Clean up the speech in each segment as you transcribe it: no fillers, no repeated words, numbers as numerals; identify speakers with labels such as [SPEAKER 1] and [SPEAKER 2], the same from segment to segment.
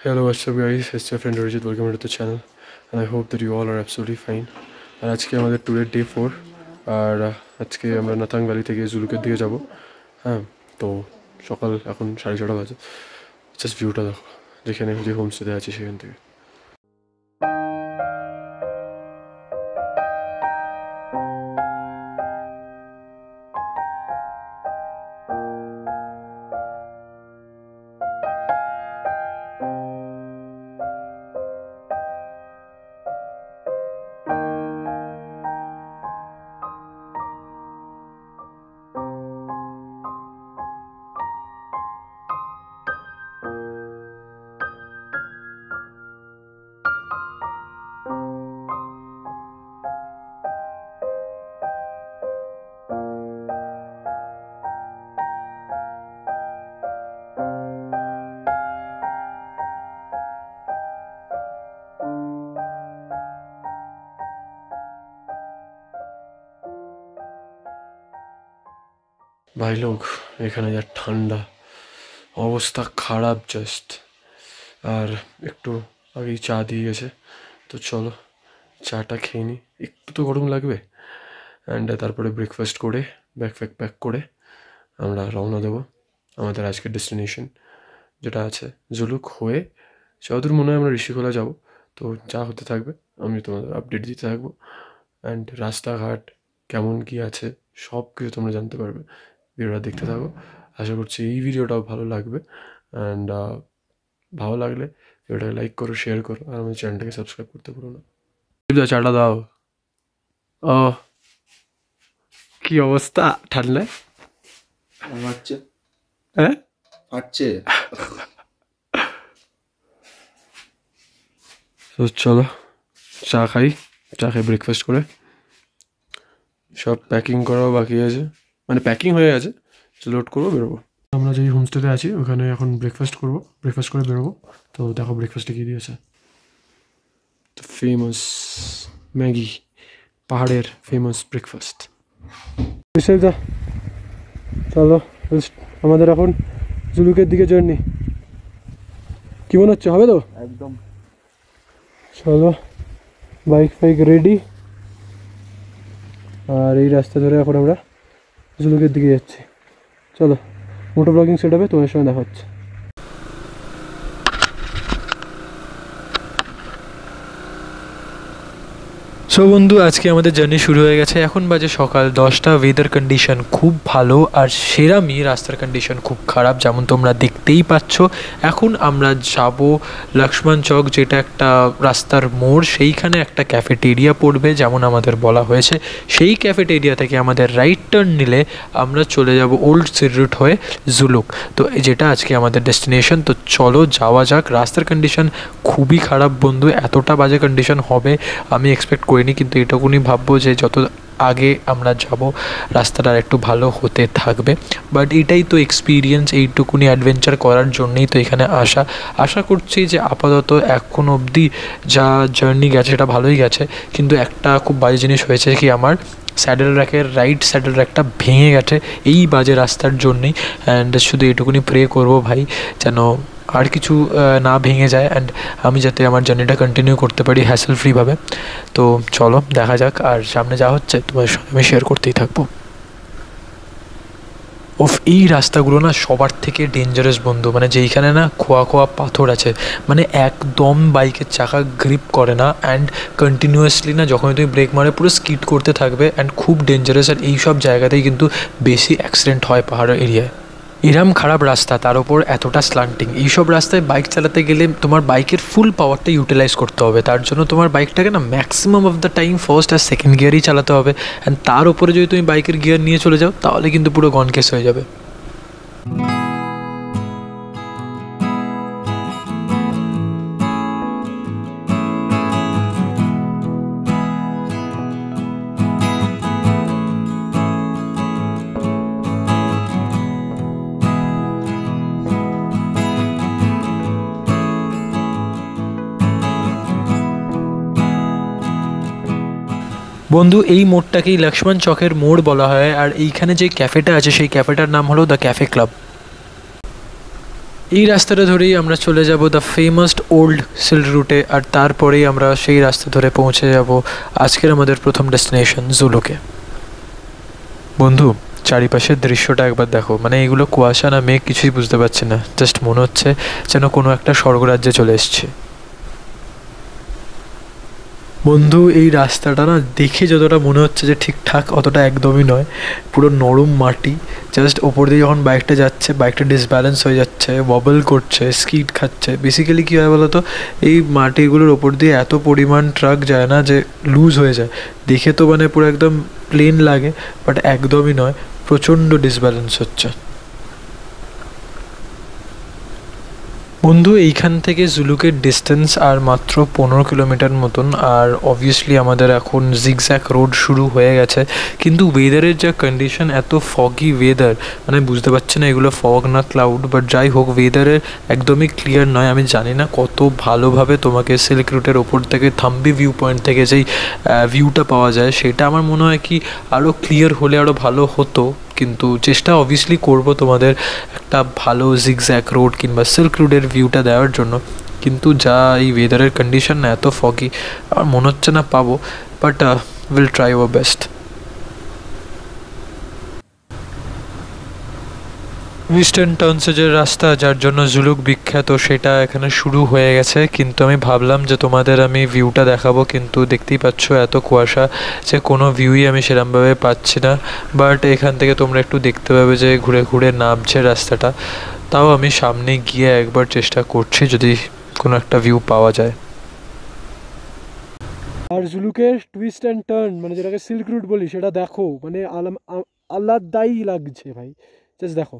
[SPEAKER 1] Hello, what's up guys? It's your friend Arijit. Welcome to the channel, and I hope that you all are absolutely fine. আর আজকে আমাদের ট্যুরের day 4 আর আজকে আমরা Nathang valley থেকে জুলুকের দিকে যাব। হ্যাঁ, তো সকাল এখন 6:30 বাজে। জাস্ট ভিউটা দেখো, যেখানে যে হোমস্টেতে আছি সেখান থেকে। ভাই লোক, এখানে যা ঠান্ডা, অবস্থা খারাপ জাস্ট। আর একটু আগেই চা দিয়ে গেছে, তো চলো চাটা খেয়ে নিই, একটু তো গরম লাগবে। অ্যান্ড তারপরে ব্রেকফাস্ট করে ব্যাগ প্যাক করে আমরা রওনা দেবো আমাদের আজকের ডেস্টিনেশন, যেটা আছে জুলুক হয়ে যতদূর মনে হয় আমরা ঋষিখোলা যাব। তো যা হতে থাকবে আমি তোমাদের আপডেট দিতে থাকবো। অ্যান্ড রাস্তাঘাট কেমন কী আছে সব কিছু তোমরা জানতে পারবে, ভিডিওটা দেখতে থাকো। আশা করছি এই ভিডিওটাও ভালো লাগবে। অ্যান্ড ভালো লাগলে ভিডিওটাকে লাইক করো, শেয়ার করো, আর আমাদের চ্যানেলটাকে সাবস্ক্রাইব করতে পারো না। চাটা দাও। ও কি অবস্থা ঠান্ডায়?
[SPEAKER 2] ফাটছে,
[SPEAKER 1] হ্যাঁ
[SPEAKER 2] ফাটছে।
[SPEAKER 1] তো চলো চা খাই, চা খাই ব্রেকফাস্ট করে। সব প্যাকিং করাও বাকি আছে, মানে প্যাকিং হয়ে গেছে, লোড করবো বেরোবো। আমরা যেই হোমস্টেতে আছি ওখানে এখন ব্রেকফাস্ট করবো, ব্রেকফাস্ট করে বেরোবো। তো দেখো ব্রেকফাস্টে কী দিয়েছে। ফেমাস ম্যাগি, পাহাড়ের ফেমাস ব্রেকফাস্ট। চলো আমাদের এখন জুলুকের দিকে জার্নি। কি মনে হচ্ছে, হবে তো?
[SPEAKER 2] একদম।
[SPEAKER 1] চলো বাইক রেডি, আর এই রাস্তা ধরে এখন আমরা জুলুকের দিকে যাচ্ছি। চলো মোটো ব্লগিং সেট হবে, তোমার সঙ্গে দেখা হচ্ছে।
[SPEAKER 3] সো বন্ধু, আজকে আমাদের জার্নি শুরু হয়ে গেছে। এখন বাজে সকাল 10টা। ওয়েদার কন্ডিশন খুব ভালো, আর সেরামই রাস্তার কন্ডিশন খুব খারাপ, যেমন তোমরা দেখতেই পাচ্ছ। এখন আমরা যাব লক্ষ্মণ চক, যেটা একটা রাস্তার মোড়, সেইখানে একটা ক্যাফেটেরিয়া পড়বে যেমন আমাদের বলা হয়েছে। সেই ক্যাফেটেরিয়া থেকে আমাদের রাইট টার্ন নিলে আমরা চলে যাব ওল্ড সির রুট হয়ে জুলুক, তো যেটা আজকে আমাদের ডেস্টিনেশন। তো চলো যাওয়া যাক। রাস্তার কন্ডিশন খুবই খারাপ বন্ধু, এতটা বাজে কন্ডিশন হবে আমি এক্সপেক্ট করিনি, কিন্তু এটুকুনি ভাববো যে যত আগে আমরা যাব রাস্তাটা একটু ভালো হতে থাকবে। বাট এটাই তো এক্সপিরিয়েন্স, এইটুকুনি অ্যাডভেঞ্চার করার জন্যই তো এখানে আশা করছি যে আপাতত এখন অবধি যা জার্নি গেছে সেটা ভালোই গেছে। কিন্তু একটা খুব বাজে জিনিস হয়েছে কি, আমার স্যাডেল র্যাকের রাইট স্যাডেল র্যাকটা ভেঙে গেছে এই বাজে রাস্তার জন্যই। অ্যান্ড শুধু এটুকুনি প্রে করবো ভাই যেন আর কিছু না ভেঙে যায়, অ্যান্ড আমি যাতে আমার জার্নিটা কন্টিনিউ করতে পারি হ্যাসেল ফ্রিভাবে। তো চলো দেখা যাক, আর সামনে যা হচ্ছে তোমার সঙ্গে আমি শেয়ার করতেই থাকবো। এই রাস্তাগুলো না সবার থেকে ডেঞ্জারাস বন্ধু, মানে যেইখানে না খোয়া খোয়া পাথর আছে, মানে একদম বাইকের চাকা গ্রিপ করে না, অ্যান্ড কন্টিনিউয়াসলি না যখনই তুমি ব্রেক মারে পুরো স্কিড করতে থাকবে, অ্যান্ড খুব ডেঞ্জারাস। আর এইসব জায়গাতেই কিন্তু বেশি অ্যাক্সিডেন্ট হয় পাহাড়ের এরিয়ায়। এরম খারাপ রাস্তা, তার ওপর এতটা স্লান্টিং, এইসব রাস্তায় বাইক চালাতে গেলে তোমার বাইকের ফুল পাওয়ারটা ইউটিলাইজ করতে হবে। তার জন্য তোমার বাইকটাকে না maximum of the time first আর সেকেন্ড গিয়ারই চালাতে হবে। অ্যান্ড তার উপরে যদি তুমি বাইকের গিয়ার নিয়ে চলে যাও তাহলে কিন্তু পুরো গনকেস হয়ে যাবে। বন্ধু, এই মোড়টাকেই লক্ষ্মণ চকের মোড় বলা হয়, আর এইখানে যে ক্যাফেটা আছে সেই ক্যাফেটার নাম হলো দ্য ক্যাফে ক্লাব। এই রাস্তাটা ধরেই আমরা চলে যাব দ্য ফেমাস ওল্ড সিল্ক রুটে, আর তারপরেই আমরা সেই রাস্তা ধরে পৌঁছে যাব আজকের আমাদের প্রথম ডেস্টিনেশন জুলুকে। বন্ধু, চারিপাশের দৃশ্যটা একবার দেখো, মানে এগুলো কুয়াশা না মেঘ কিছুই বুঝতে পারছি না, জাস্ট মনে হচ্ছে যেন কোনো একটা স্বর্গরাজ্যে চলে এসছে। বন্ধু, এই রাস্তাটা না দেখে যতটা মনে হচ্ছে যে ঠিকঠাক, অতটা একদমই নয়। পুরো নরম মাটি, জাস্ট ওপর দিয়ে যখন বাইকটা যাচ্ছে বাইকটা ডিসব্যালেন্স হয়ে যাচ্ছে, ববল করছে, স্কিড খাচ্ছে। বেসিক্যালি কী হয় বলো তো, এই মাটিগুলোর ওপর দিয়ে এত পরিমাণ ট্রাক যায় না যে লুজ হয়ে যায়। দেখে তো মানে পুরো একদম প্লেন লাগে, বাট একদমই নয়, প্রচণ্ড ডিসব্যালেন্স হচ্ছে। বন্ধু, এইখান থেকে জুলুকের ডিস্টেন্স আর মাত্র 15 কিলোমিটার মতন, আর অবভিয়াসলি আমাদের এখন জিগজ্যাগ রোড শুরু হয়ে গেছে। কিন্তু ওয়েদারের যা কন্ডিশন, এত ফগি ওয়েদার, মানে বুঝতে পারছি না এগুলো ফগ না ক্লাউড, বাট যাই হোক ওয়েদারের একদমই ক্লিয়ার নয়। আমি জানি না কত ভালোভাবে তোমাকে সিল্ক রুটের ওপর থেকে থাম্বি ভিউ পয়েন্ট থেকে যেই ভিউটা পাওয়া যায়, সেটা আমার মনে হয় কি আরও ক্লিয়ার হলে আরও ভালো হতো। কিন্তু চেষ্টা অবভিয়াসলি করবো তোমাদের একটা ভালো জিগজ্যাগ রোড কিংবা সিল্ক রোডের ভিউটা দেওয়ার জন্য। কিন্তু যা এই ওয়েদারের কন্ডিশন না, এত ফগি, আমার মনে হচ্ছে না পাবো, but will try our best. Western টাউনসেজের রাস্তা, যার জন্য জুলুক বিখ্যাত, সেটা এখানে শুরু হয়ে গেছে। কিন্তু আমি ভাবলাম যে তোমাদের আমি ভিউটা দেখাবো, কিন্তু দেখতেই পাচ্ছ এত কুয়াশা যে কোনো ভিউই আমি সেরমভাবে পাচ্ছি না। বাট এখান থেকে তোমরা একটু দেখতে পাবে যে ঘুরে ঘুরে নামছে রাস্তাটা। তাও আমি সামনে গিয়ে একবার চেষ্টা করছি যদি কোনো একটা ভিউ পাওয়া যায়।
[SPEAKER 1] আর জুলুকের টুইস্ট অ্যান্ড টার্ন, মানে যেটাকে সিল্ক রুট বলি, সেটা দেখো, মানে আলাদাই লাগছে ভাই, জাস্ট দেখো।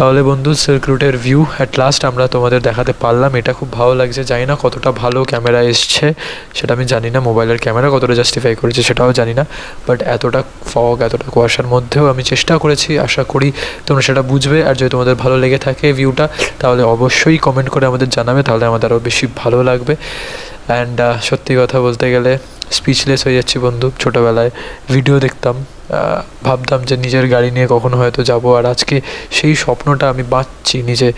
[SPEAKER 3] তাহলে বন্ধু, সিল্ক রুটের ভিউ অ্যাট লাস্ট আমরা তোমাদের দেখাতে পারলাম, এটা খুব ভালো লাগছে। জানি না কতটা ভালো ক্যামেরা এসছে, সেটা আমি জানি না, মোবাইলের ক্যামেরা কতটা জাস্টিফাই করেছে সেটাও জানি না, বাট এতটা ফগ, এতটা কুয়াশার মধ্যেও আমি চেষ্টা করেছি। আশা করি তোমরা সেটা বুঝবে, আর যদি তোমাদের ভালো লেগে থাকে ভিউটা, তাহলে অবশ্যই কমেন্ট করে আমাদের জানাবে, তাহলে আমাদের আরও বেশি ভালো লাগবে। অ্যান্ড সত্যি কথা বলতে গেলে স্পিচলেস হয়ে যাচ্ছি বন্ধু। ছোটোবেলায় ভিডিও দেখতাম, ভাবতাম যে নিজের গাড়ি নিয়ে কখনো হয়তো যাব, আর আজকে সেই স্বপ্নটা আমি বাঁচছি নিজে,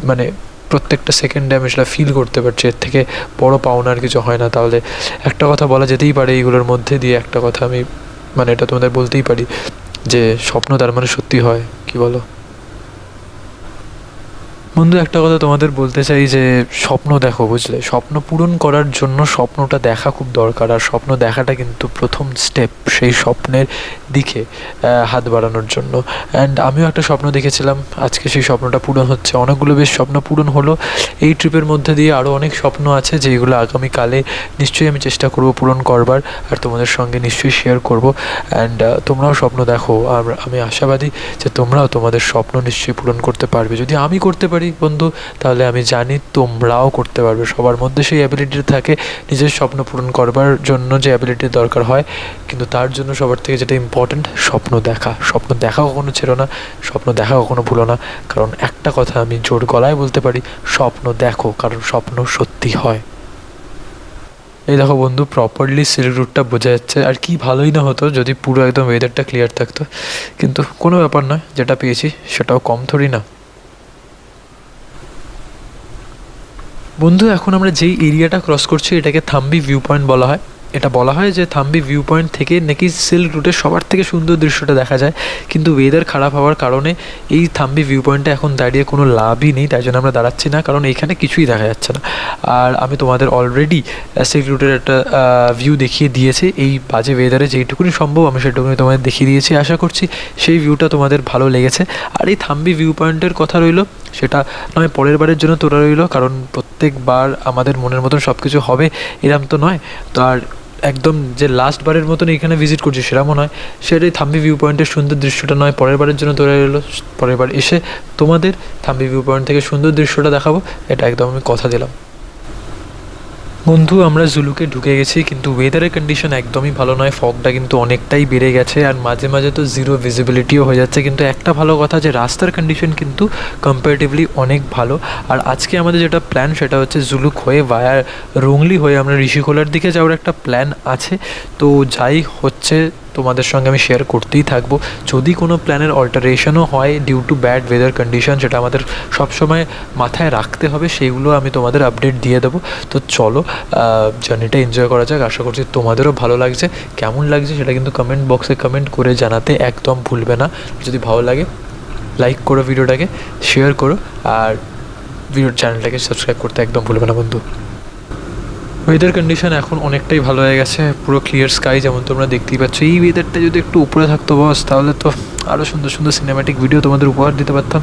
[SPEAKER 3] মানে প্রত্যেকটা সেকেন্ডে আমি সেটা ফিল করতে পারছি। এর থেকে বড় পাওনার কিছু হয় না। তাহলে একটা কথা বলা যেতেই পারে এইগুলোর মধ্যে দিয়ে, একটা কথা আমি মানে এটা তোমাদের বলতেই পারি যে স্বপ্ন তার মানে সত্যি হয়, কি বলো বন্ধু? একটা কথা তোমাদের বলতে চাই যে স্বপ্ন দেখো, বুঝলে, স্বপ্ন পূরণ করার জন্য স্বপ্নটা দেখা খুব দরকার, আর স্বপ্ন দেখাটা কিন্তু প্রথম স্টেপ সেই স্বপ্নের দিকে হাত বাড়ানোর জন্য। অ্যান্ড আমিও একটা স্বপ্ন দেখেছিলাম, আজকে সেই স্বপ্নটা পূরণ হচ্ছে। অনেকগুলো বেশ স্বপ্ন পূরণ হলো এই ট্রিপের মধ্যে দিয়ে, আরও অনেক স্বপ্ন আছে যেগুলো আগামীকালে নিশ্চয়ই আমি চেষ্টা করব পূরণ করবার, আর তোমাদের সঙ্গে নিশ্চয়ই শেয়ার করব। অ্যান্ড তোমরাও স্বপ্ন দেখো, আর আমি আশাবাদী যে তোমরাও তোমাদের স্বপ্ন নিশ্চয়ই পূরণ করতে পারবে। যদি আমি করতে পারি বন্ধু, তাহলে আমি জানি তোমরাও করতে পারবে। সবার মধ্যে সেই অ্যাবিলিটি থাকে নিজের স্বপ্ন পূরণ করবার জন্য, যে অ্যাবিলিটির দরকার হয়, কিন্তু তার জন্য সবার থেকে যেটা ইম্পর্ট্যান্ট, স্বপ্ন দেখা। স্বপ্ন দেখা কখনো ছেড়ো না, স্বপ্ন দেখা কখনো ভুলো না, কারণ একটা কথা আমি জোর গলায় বলতে পারি, স্বপ্ন দেখো, কারণ স্বপ্ন সত্যি হয়। এই দেখো বন্ধু, প্রপারলি সিল্ক রুটটা বোঝা যাচ্ছে। আর কি ভালোই না হতো যদি পুরো একদম ওয়েদারটা ক্লিয়ার থাকতো, কিন্তু কোনো ব্যাপার নয়, যেটা পেয়েছি সেটাও কম থরি না। বন্ধু, এখন আমরা যেই এরিয়াটা ক্রস করছি এটাকে থাম্বি ভিউ পয়েন্ট বলা হয়। এটা বলা হয় যে থাম্বি ভিউ পয়েন্ট থেকে নাকি সিল্ক রুটের সবার থেকে সুন্দর দৃশ্যটা দেখা যায়, কিন্তু ওয়েদার খারাপ হওয়ার কারণে এই থাম্বি ভিউ পয়েন্টে এখন দাঁড়িয়ে কোনো লাভই নেই, তাই জন্য আমরা দাঁড়াচ্ছি না, কারণ এইখানে কিছুই দেখা যাচ্ছে না। আর আমি তোমাদের অলরেডি সিল্ক রুটের একটা ভিউ দেখিয়ে দিয়েছি, এই বাজে ওয়েদারে যেইটুকুনি সম্ভব আমি সেটুকুনি তোমাদের দেখিয়ে দিয়েছি। আশা করছি সেই ভিউটা তোমাদের ভালো লেগেছে। আর এই থাম্বি ভিউ পয়েন্টের কথা রইলো, সেটা নয় পরের বারের জন্য তোরা রইলো, কারণ প্রত্যেকবার আমাদের মনের মতন সব কিছু হবে এরম তো নয়। তো আর একদম যে লাস্টবারের মতন এখানে ভিজিট করছি সেটা মনে হয়, সেটাই থাম্বি ভিউ পয়েন্টের সুন্দর দৃশ্যটা নয় পরের বারের জন্য ধরে এলো, পরের বার এসে তোমাদের থাম্বি ভিউ পয়েন্ট থেকে সুন্দর দৃশ্যটা দেখাবো, এটা একদম আমি কথা দিলাম। বন্ধু আমরা জুলুকে ঢুকে গেছি, কিন্তু ওয়েদারের কন্ডিশন একদমই ভালো নয়, ফগটা কিন্তু অনেকটাই বেড়ে গেছে আর মাঝে মাঝে তো জিরো ভিজিবিলিটিও হয়ে যাচ্ছে। কিন্তু একটা ভালো কথা যে রাস্তার কন্ডিশন কিন্তু কম্পারেটিভলি অনেক ভালো। আর আজকে আমাদের যেটা প্ল্যান সেটা হচ্ছে জুলুক হয়ে ভায়া রুংলি হয়ে আমরা ঋষিখোলার দিকে যাওয়ার একটা প্ল্যান আছে। তো যাই হচ্ছে তোমাদের সঙ্গে আমি শেয়ার করতেই থাকবো। যদি কোনো প্ল্যানের অল্টারেশনও হয় due to bad weather condition, সেটা আমাদের সবসময় মাথায় রাখতে হবে, সেইগুলো আমি তোমাদের আপডেট দিয়ে দেবো। তো চলো জার্নিটা এনজয় করা যাক। আশা করছি তোমাদেরও ভালো লাগছে। কেমন লাগছে সেটা কিন্তু কমেন্ট বক্সে কমেন্ট করে জানাতে একদম ভুলবে না। যদি ভালো লাগে লাইক করো, ভিডিওটাকে শেয়ার করো, আর চ্যানেলটাকে সাবস্ক্রাইব করতে একদম ভুলবে না বন্ধু। ওয়েদার কন্ডিশন এখন অনেকটাই ভালো হয়ে গেছে, পুরো ক্লিয়ার স্কাই যেমন তোমরা দেখতেই পাচ্ছ। এই ওয়েদারটা যদি একটু উপরে থাকতো বস, তাহলে তো আরও সুন্দর সুন্দর সিনেম্যাটিক ভিডিও তোমাদের উপহার দিতে পারতাম,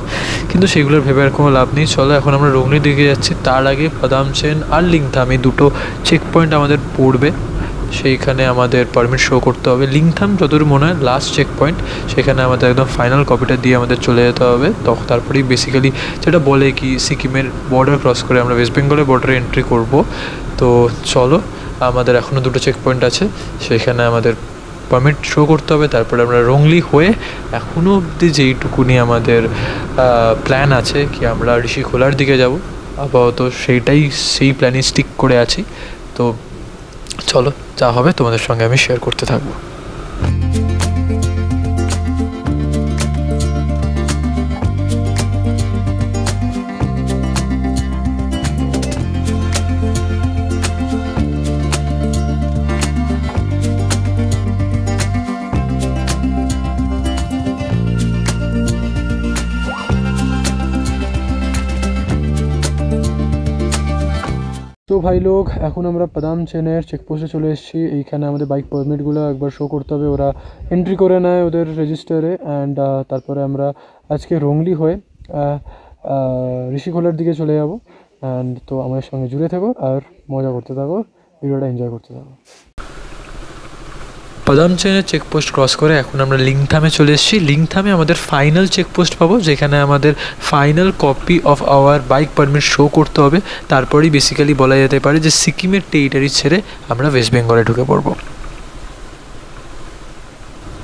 [SPEAKER 3] কিন্তু সেগুলোর ভেবে আর কোনো লাভ নেই। চলো এখন আমরা রোংলির দিকে যাচ্ছি, তার আগে পাদামচেন আর লিংথাম এই দুটো চেক পয়েন্ট আমাদের পড়বে, সেইখানে আমাদের পারমিট শো করতে হবে। লিংথাম যতদূর মনে হয় লাস্ট চেক পয়েন্ট, সেখানে আমাদের একদম ফাইনাল কপিটা দিয়ে আমাদের চলে যেতে হবে। তখন তারপরেই বেসিক্যালি যেটা বলে কি সিকিমের বর্ডার ক্রস করে আমরা ওয়েস্ট বেঙ্গলের বর্ডারে এন্ট্রি করব। তো চলো আমাদের এখনও দুটো চেক পয়েন্ট আছে, সেখানে আমাদের পারমিট শো করতে হবে। তারপরে আমরা রোংলি হয়ে এখনও অবধি যেইটুকুনি আমাদের প্ল্যান আছে কি আমরা ঋষিখোলার দিকে যাব আপাতত, সেই প্ল্যানই স্টিক করে আছি। তো চলো যা হবে তোমাদের সঙ্গে আমি শেয়ার করতে থাকবো।
[SPEAKER 1] তো ভাই লোক এখন আমরা পাদামচেনের চেকপোস্টে চলে এসেছি। এইখানে আমাদের বাইক পারমিটগুলো একবার শো করতে হবে, ওরা এন্ট্রি করে নেয় ওদের রেজিস্টারে। অ্যান্ড তারপরে আমরা আজকে রোংলি হয়ে ঋষিখোলার দিকে চলে যাব। অ্যান্ড তো আমাদের সঙ্গে জুড়ে থাকো আর মজা করতে থাকো, ভিডিওটা এনজয় করতে থাকো।
[SPEAKER 3] পাদামচেনের চেকপোস্ট ক্রস করে এখন আমরা লিংথামে চলে এসেছি। লিংথামে আমাদের ফাইনাল চেকপোস্ট পাবো, যেখানে আমাদের final copy of our bike permit show করতে হবে। তারপরেই বেসিক্যালি বলা যেতে পারে যে সিকিমের টেরিটরি ছেড়ে আমরা ওয়েস্ট বেঙ্গলে ঢুকে পড়বো।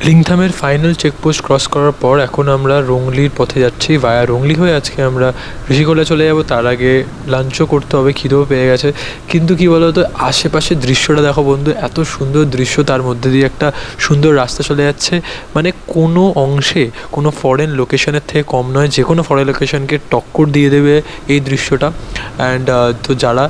[SPEAKER 3] লিংথামের ফাইনাল চেকপোস্ট ক্রস করার পর এখন আমরা রোংলির পথে যাচ্ছি। ভায়া রোংলি হয়ে আজকে আমরা ঋষিখোলা চলে যাব। তার আগে লাঞ্চও করতে হবে, খিদেও পেয়ে গেছে। কিন্তু কী বলো তো, আশেপাশের দৃশ্যটা দেখো বন্ধু, এত সুন্দর দৃশ্য, তার মধ্যে দিয়ে একটা সুন্দর রাস্তা চলে যাচ্ছে। মানে কোনো অংশে কোনো ফরেন লোকেশনের থেকে কম নয়, যে কোনো ফরেন লোকেশনকে টক্কর দিয়ে দেবে এই দৃশ্যটা। অ্যান্ড তো যারা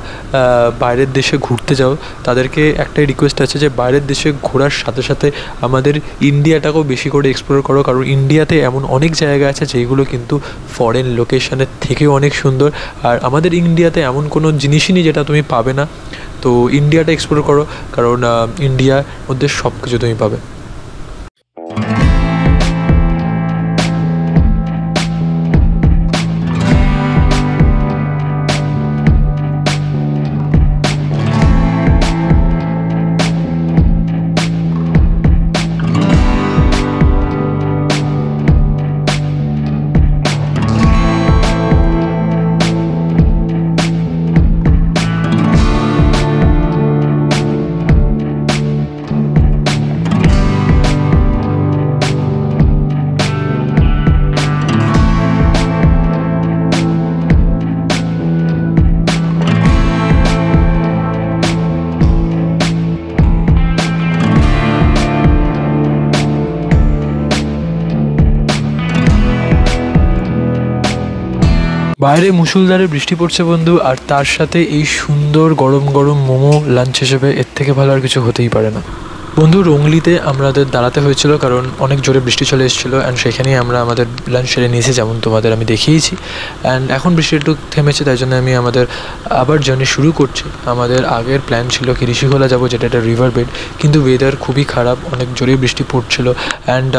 [SPEAKER 3] বাইরের দেশে ঘুরতে যাও তাদেরকে একটাই রিকোয়েস্ট আছে যে বাইরের দেশে ঘোরার সাথে সাথে আমাদের ইন্ডিয়াটাকেও বেশি করে এক্সপ্লোর করো, কারণ ইন্ডিয়াতে এমন অনেক জায়গা আছে যেগুলো কিন্তু ফরেন লোকেশনের থেকেও অনেক সুন্দর। আর আমাদের ইন্ডিয়াতে এমন কোনো জিনিসই নেই যেটা তুমি পাবে না। তো ইন্ডিয়াটা এক্সপ্লোর করো, কারণ ইন্ডিয়ার মধ্যে সব কিছু তুমি পাবে। বাইরে মুষলধারে বৃষ্টি পড়ছে বন্ধু, আর তার সাথে এই সুন্দর গরম গরম মোমো লাঞ্চ হিসেবে এর থেকে ভালো আর কিছু হতেই পারে না। বন্ধু রংলিতে আমাদের দাঁড়াতে হয়েছিল কারণ অনেক জোরে বৃষ্টি চলে এসেছিলো অ্যান্ড সেখানেই আমরা আমাদের লাঞ্চ সেরে নিয়েছি, যেমন তোমাদের আমি দেখিয়েছি। অ্যান্ড এখন বৃষ্টি একটু থেমেছে, তাই জন্য আমি আমাদের আবার জার্নি শুরু করছি। আমাদের আগের প্ল্যান ছিল কি ঋষিখোলা যাবো, যেটা একটা রিভার বেড, কিন্তু ওয়েদার খুবই খারাপ, অনেক জোরে বৃষ্টি পড়ছিল অ্যান্ড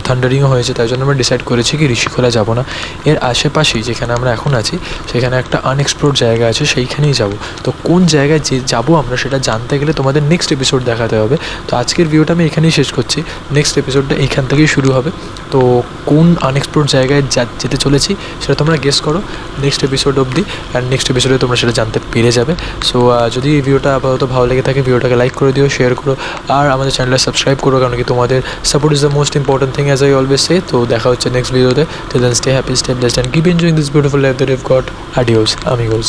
[SPEAKER 3] থান্ডারিংও হয়েছে, তাই জন্য আমরা ডিসাইড করেছি কি ঋষিখোলা যাবো না। এর আশেপাশেই যেখানে আমরা এখন আছি সেখানে একটা আনএক্সপ্লোর্ড জায়গা আছে, সেইখানেই যাব। তো কোন জায়গায় যে যাবো আমরা সেটা জানতে গেলে তোমাদের নেক্সট এপিসোড দেখাতে হবে। তো আজকের ভিডিওটা আমি এখানেই শেষ করছি, নেক্সট এপিসোডটা এইখান থেকেই শুরু হবে। তো কোন আনএক্সপ্লোর্ড জায়গায় যেতে চলেছি সেটা তোমরা গেস করো নেক্সট এপিসোড অবধি, অ্যান্ড নেক্সট এপিসোডে তোমরা সেটা জানতে পেরে যাবে। সো যদি এই ভিডিওটা আপাতত ভালো লেগে থাকে ভিডিওটাকে লাইক করে দিও, শেয়ার করো, আর আমাদের চ্যানেলে সাবস্ক্রাইব করো, কারণ কি তোমাদের support is the most important thing as I always say. তো দেখা হচ্ছে নেক্সট ভিডিওতে। Till then stay happy, stay blessed, and keep enjoying this beautiful life that you've got. Adios amigos.